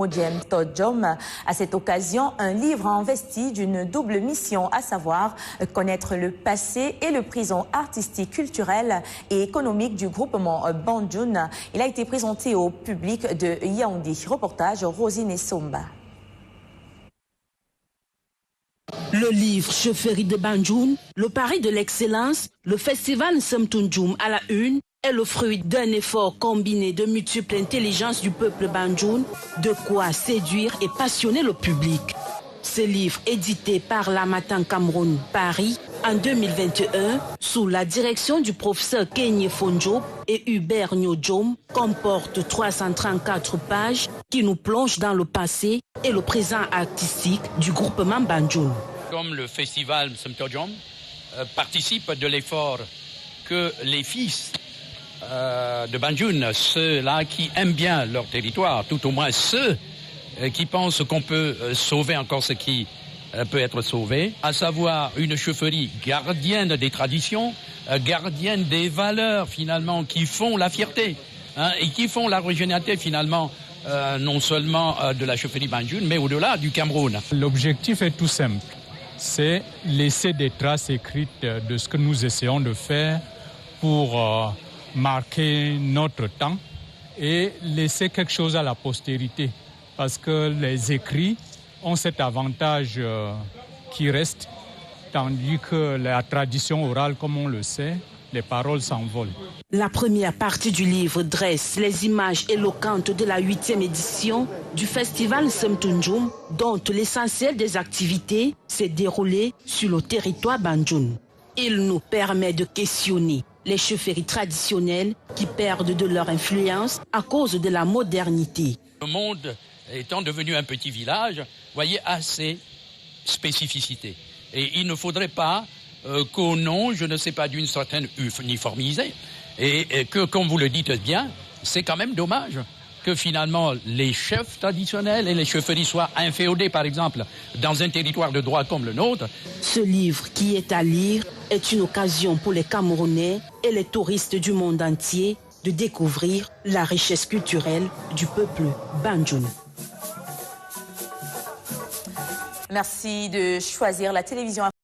Odiem Todjom. À cette occasion, un livre investi d'une double mission, à savoir connaître le passé et le présent artistique, culturel et économique du groupement Banjoun. Il a été présenté au public de Yaoundé. Reportage Rosine Somba. Le livre Chefferie de Banjoun, le pari de l'excellence, le festival Semtunjoum à la une, est le fruit d'un effort combiné de multiples intelligences du peuple Banjoun, de quoi séduire et passionner le public. Ce livre, édité par La Matin Cameroun Paris en 2021, sous la direction du professeur Kenye Fonjo et Hubert Nyodjom, comporte 334 pages qui nous plongent dans le passé et le présent artistique du groupement Banjoun. Comme le festival Semtunjoum participe de l'effort que les fils de Banjoun, ceux-là qui aiment bien leur territoire, tout au moins ceux qui pensent qu'on peut sauver encore ce qui peut être sauvé, à savoir une chefferie gardienne des traditions, gardienne des valeurs finalement qui font la fierté et qui font la régionalité finalement non seulement de la chefferie Banjoun mais au-delà du Cameroun. L'objectif est tout simple, c'est laisser des traces écrites de ce que nous essayons de faire pour marquer notre temps et laisser quelque chose à la postérité. Parce que les écrits ont cet avantage qui reste, tandis que la tradition orale, comme on le sait, les paroles s'envolent. La première partie du livre dresse les images éloquentes de la 8e édition du festival Semtunjoum, dont l'essentiel des activités s'est déroulé sur le territoire Banjoun. Il nous permet de questionner les chefferies traditionnelles qui perdent de leur influence à cause de la modernité. Le monde étant devenu un petit village, voyez, a ses spécificités. Et il ne faudrait pas qu'au nom, je ne sais pas, d'une certaine uniformisée, et que, comme vous le dites bien, c'est quand même dommage que finalement les chefs traditionnels et les chefferies soient inféodés, par exemple, dans un territoire de droit comme le nôtre. Ce livre qui est à lire est une occasion pour les Camerounais et les touristes du monde entier de découvrir la richesse culturelle du peuple Banjoun. Merci de choisir la télévision.